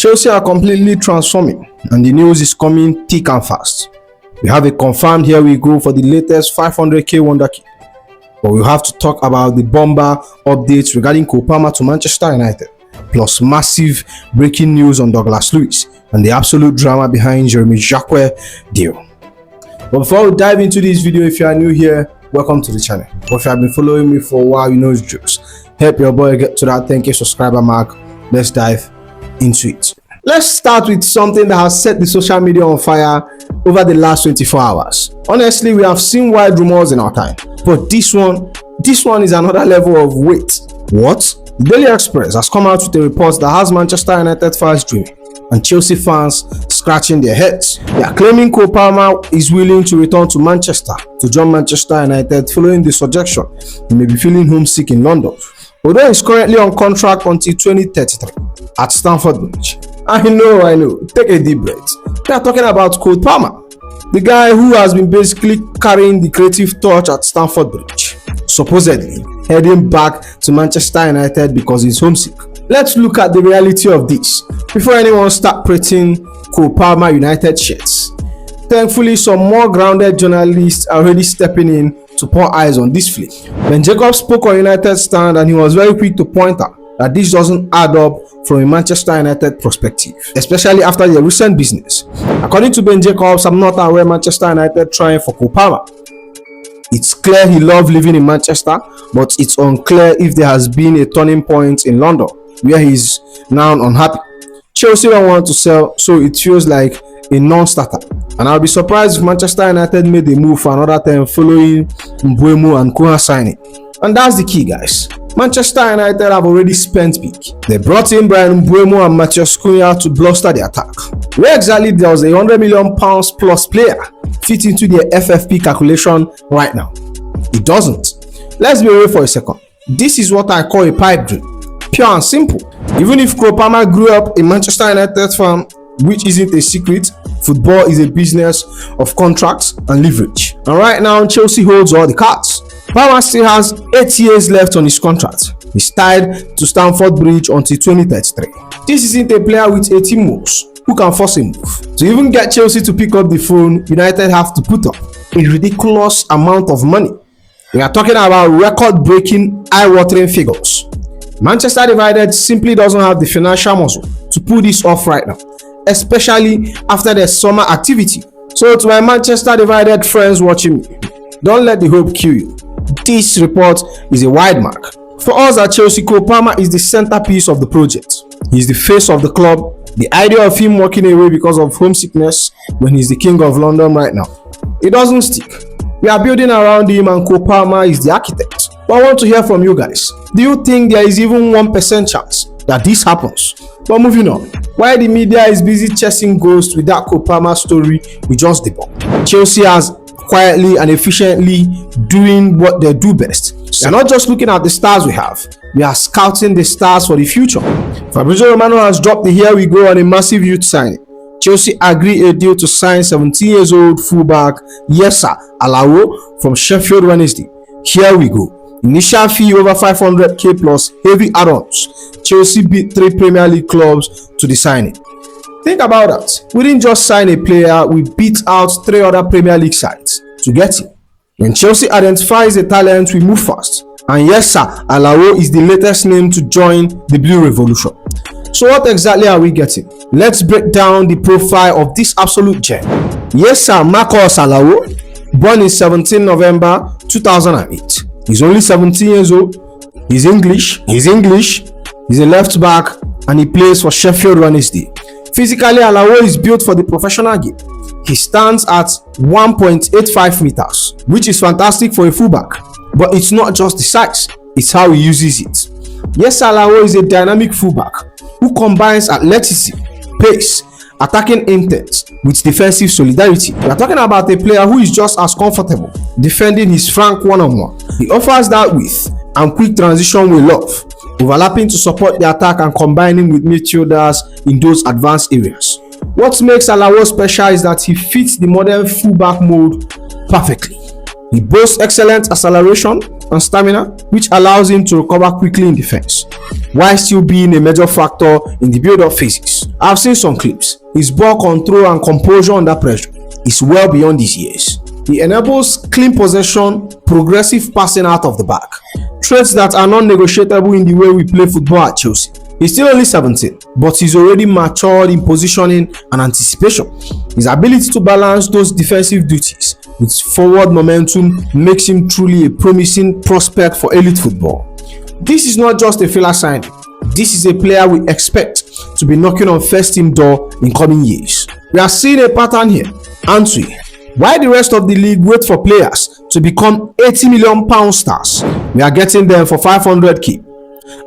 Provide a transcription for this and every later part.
Chelsea are completely transforming and the news is coming thick and fast. We have a confirmed here we go for the latest 500k wonderkid. But we have to talk about the bomber updates regarding Cole Palmer to Manchester United, plus massive breaking news on Douglas Luiz and the absolute drama behind Jeremy Jacquet deal. But before we dive into this video, if you are new here, welcome to the channel. But if you have been following me for a while, you know it's jokes. Help your boy get to that 10k subscriber mark. Let's dive into it. Let's start with something that has set the social media on fire over the last 24 hours. Honestly, we have seen wild rumors in our time, but this one is another level of weight. What? The Daily Express has come out with a report that has Manchester United fans dreaming and Chelsea fans scratching their heads. They are claiming Cole Palmer is willing to return to Manchester to join Manchester United following the suggestion he may be feeling homesick in London, although he's currently on contract until 2033 at Stamford Bridge. I know. Take a deep breath. They are talking about Cole Palmer, the guy who has been basically carrying the creative torch at Stamford Bridge, supposedly heading back to Manchester United because he's homesick. Let's look at the reality of this before anyone start printing Cole Palmer United shirts. Thankfully, some more grounded journalists are already stepping in to pour eyes on this flick. Ben Jacobs spoke on United's stand and he was very quick to point out that this doesn't add up from a Manchester United perspective, especially after the recent business. According to Ben Jacobs, I'm not aware Manchester United trying for Cole Palmer. It's clear he loved living in Manchester, but it's unclear if there has been a turning point in London where he's now unhappy. Chelsea don't want to sell, so it feels like a non-starter. And I'll be surprised if Manchester United made a move for another time following Mbeumo and Koha signing. And that's the key, guys. Manchester United have already spent big. They brought in Brian Mbeumo and Matheus Cunha to bluster the attack. Where exactly does a £100 million plus player fit into the FFP calculation right now? It doesn't. Let's be real for a second. This is what I call a pipe dream. Pure and simple. Even if Cole Palmer grew up a Manchester United fan, which isn't a secret, football is a business of contracts and leverage. And right now, Chelsea holds all the cards. Palmer still has 8 years left on his contract. He's tied to Stamford Bridge until 2033. This isn't a player with 18 moves who can force a move. To even get Chelsea to pick up the phone, United have to put up a ridiculous amount of money. We are talking about record-breaking, eye-watering figures. Manchester United simply doesn't have the financial muscle to pull this off right now, especially after the summer activity. So to my Manchester United friends watching me, don't let the hope kill you. This report is a wide mark. For us at Chelsea, Cole Palmer is the centerpiece of the project. He's the face of the club. The idea of him walking away because of homesickness when he's the king of London right now, it doesn't stick. We are building around him and Cole Palmer is the architect. But I want to hear from you guys. Do you think there is even 1% chance that this happens? But moving on, while the media is busy chasing ghosts with that Cole Palmer story we just debunked, Chelsea has quietly and efficiently doing what they do best. So we're not just looking at the stars we have, we are scouting the stars for the future. Fabrizio Romano has dropped the here we go on a massive youth signing. Chelsea agreed a deal to sign 17 years old fullback Yisa Alao from Sheffield Wednesday. Here we go. Initial fee over 500k plus heavy add-ons. Chelsea beat 3 Premier League clubs to the signing. Think about that. We didn't just sign a player, we beat out 3 other Premier League sides to get him. When Chelsea identifies a talent, we move fast. And Yisa Alao is the latest name to join the Blue Revolution. So what exactly are we getting? Let's break down the profile of this absolute gem. Yisa Alao, born in 17 November 2008. He's only 17 years old. He's English. He's a left back and he plays for Sheffield Wednesday. Physically, Alao is built for the professional game. He stands at 1.85 meters, which is fantastic for a fullback. But it's not just the size, it's how he uses it. Yisa Alao is a dynamic fullback who combines athleticism, pace, attacking intent with defensive solidarity. We are talking about a player who is just as comfortable defending his flank one-on-one. He offers that width and quick transition we love, overlapping to support the attack and combining with midfielders in those advanced areas. What makes Alao special is that he fits the modern fullback mode perfectly. He boasts excellent acceleration and stamina, which allows him to recover quickly in defense, while still being a major factor in the build-up phases. I've seen some clips. His ball control and composure under pressure is well beyond his years. He enables clean possession, progressive passing out of the back, traits that are non-negotiable in the way we play football at Chelsea. He's still only 17, but he's already matured in positioning and anticipation. His ability to balance those defensive duties with forward momentum makes him truly a promising prospect for elite football. This is not just a filler signing. This is a player we expect to be knocking on first team door in coming years. We are seeing a pattern here, aren't we? While the rest of the league wait for players to become £80 million stars, we are getting them for 500k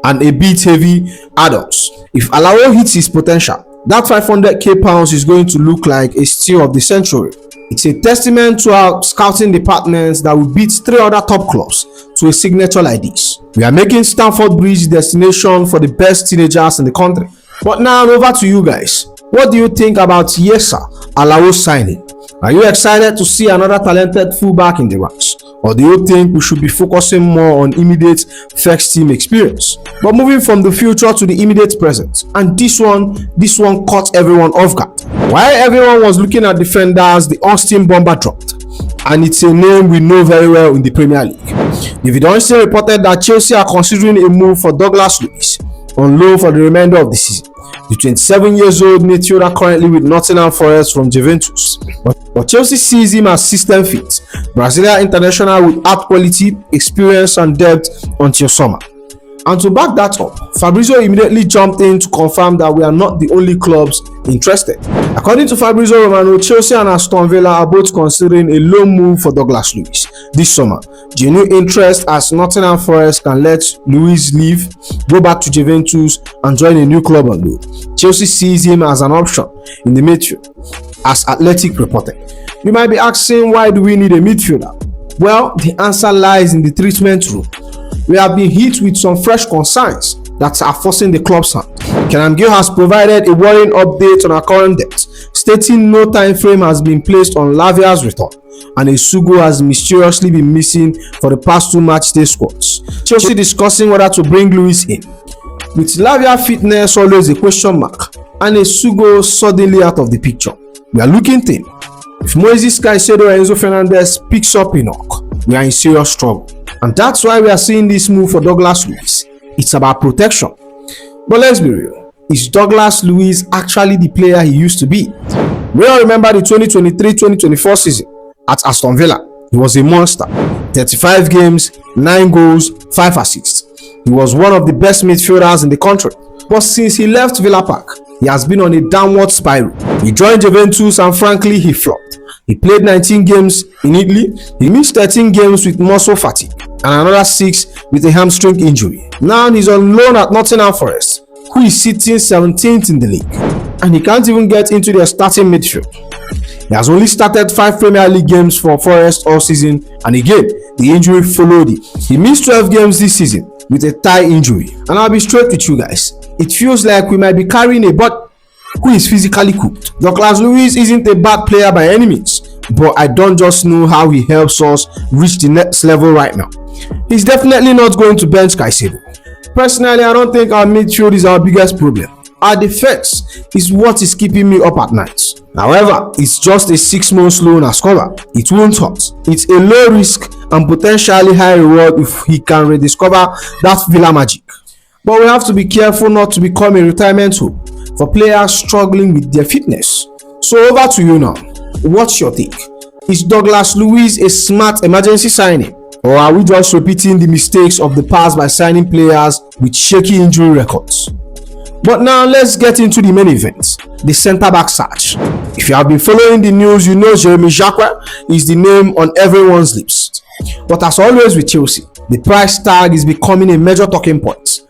and a bit heavy add-ons. If Alao hits his potential, that 500k pounds is going to look like a steal of the century. It's a testament to our scouting departments that will beat 3 other top clubs to a signature like this. We are making Stamford Bridge the destination for the best teenagers in the country. But now over to you guys. What do you think about Yisa Alao signing? Are you excited to see another talented fullback in the ranks? Or do you think we should be focusing more on immediate first team experience? But moving from the future to the immediate present, and this one caught everyone off guard. While everyone was looking at defenders, the Aston Bomber dropped, and it's a name we know very well in the Premier League. The Dario reported that Chelsea are considering a move for Douglas Luiz on loan for the remainder of the season. The 27-year-old midfielder currently with Nottingham Forest from Juventus, but Chelsea sees him as system fit, Brazilian international with art quality, experience and depth until summer. And to back that up, Fabrizio immediately jumped in to confirm that we are not the only clubs interested. According to Fabrizio Romano, Chelsea and Aston Villa are both considering a loan move for Douglas Luiz this summer. Genuine interest as Nottingham Forest can let Luiz leave, go back to Juventus and join a new club on loan. Chelsea sees him as an option in the midfield, as Athletic reported. You might be asking, why do we need a midfielder? Well, the answer lies in the treatment room. We have been hit with some fresh concerns that are forcing the club's hand. Kenan Gill has provided a worrying update on our current depth, stating no time frame has been placed on Lavia's return, and Essugo has mysteriously been missing for the past 2 matchday squads. Chelsea discussing whether to bring Luiz in, with Lavia fitness always a question mark, and Essugo suddenly out of the picture. We are looking thin. If Moises Caicedo and Enzo Fernandez picks up a knock, we are in serious trouble. And that's why we are seeing this move for Douglas Luiz. It's about protection. But let's be real. Is Douglas Luiz actually the player he used to be? We all remember the 2023-2024 season at Aston Villa. He was a monster. 35 games, 9 goals, 5 assists. He was one of the best midfielders in the country. But since he left Villa Park, he has been on a downward spiral. He joined Juventus and frankly he flopped. He played 19 games in Italy. He missed 13 games with muscle fatigue and another 6 with a hamstring injury. Now he's on loan at Nottingham Forest, who is sitting 17th in the league, and he can't even get into their starting midfield. He has only started 5 Premier League games for Forest all season, and again the injury followed him. He missed 12 games this season with a thigh injury. And I'll be straight with you guys, it feels like we might be carrying a butt who is physically cooked. Douglas Luiz isn't a bad player by any means, but I don't just know how he helps us reach the next level right now. He's definitely not going to bench Caicedo. Personally, I don't think our midfield is our biggest problem. Our defense is what is keeping me up at night. However, it's just a 6 months loan as cover. It won't hurt. It's a low risk and potentially high reward if he can rediscover that Villa magic. But we have to be careful not to become a retirement home for players struggling with their fitness. So over to you now. What's your take? Is Douglas Luiz a smart emergency signing? Or are we just repeating the mistakes of the past by signing players with shaky injury records? But now let's get into the main event, the centre-back search. If you have been following the news, you know Jeremy Jacquet is the name on everyone's lips. But as always with Chelsea, the price tag is becoming a major talking point.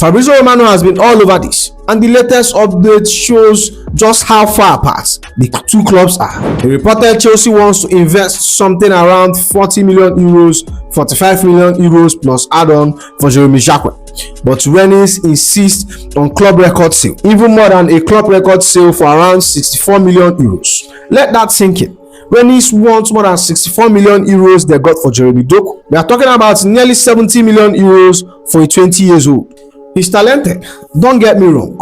Fabrizio Romano has been all over this, and the latest update shows just how far apart the 2 clubs are. He reported Chelsea wants to invest something around 40 million euros, 45 million euros plus add-on for Jeremy Jacquet. But Rennes insists on club record sale, even more than a club record sale for around 64 million euros. Let that sink in. Rennes wants more than 64 million euros they got for Jeremy Jacquet. We are talking about nearly 70 million euros for a 20 years old. He's talented, don't get me wrong.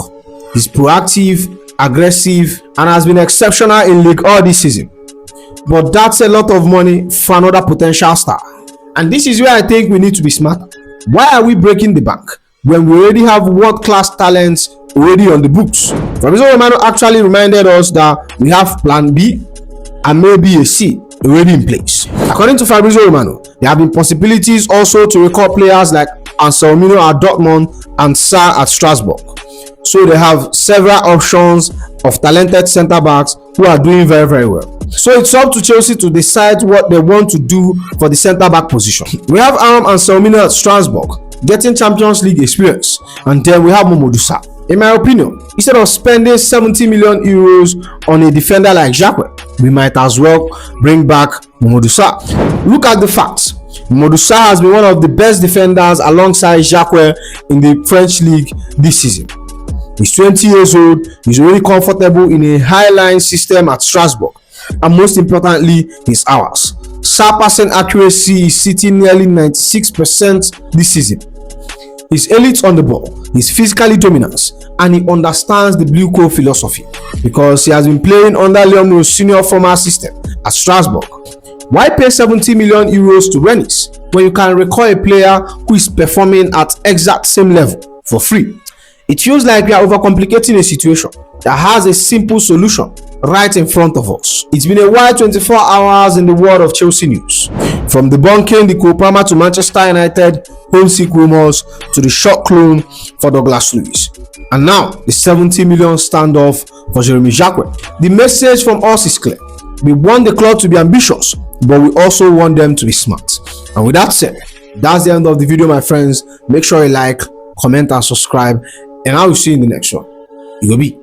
He's proactive, aggressive, and has been exceptional in league all this season. But that's a lot of money for another potential star. And this is where I think we need to be smarter. Why are we breaking the bank when we already have world-class talents already on the books? Fabrizio Romano actually reminded us that we have plan B and maybe a C already in place. According to Fabrizio Romano, there have been possibilities also to recall players like Anselmo at Dortmund and Sarr at Strasbourg. So they have several options of talented centre backs who are doing very, very well. So it's up to Chelsea to decide what they want to do for the centre back position. We have Anselmo at Strasbourg getting Champions League experience, and then we have Mamadou Sarr. In my opinion, instead of spending 70 million euros on a defender like Jacquet, we might as well bring back Mamadou Sarr. Look at the facts. Mamadou Sarr has been one of the best defenders alongside Jacquet in the French league this season. He's 20 years old, he's already comfortable in a high-line system at Strasbourg, and most importantly, his hours. Sarr passing accuracy is sitting nearly 96% this season. He's elite on the ball, he's physically dominant, and he understands the blue coat philosophy because he has been playing under Leon's senior former system at Strasbourg. Why pay 70 million euros to Rennes when you can recall a player who is performing at exact same level for free? It feels like we are overcomplicating a situation that has a simple solution right in front of us. It's been a wild 24 hours in the world of Chelsea news. From debunking the Palmer to Manchester United Homesick rumors to the short clone for Luiz. And now the 70 million standoff for Jeremy Jacquet. The message from us is clear. We want the club to be ambitious, but we also want them to be smart. And with that said, that's the end of the video, my friends. Make sure you like, comment, and subscribe. And I will see you in the next one. You will be.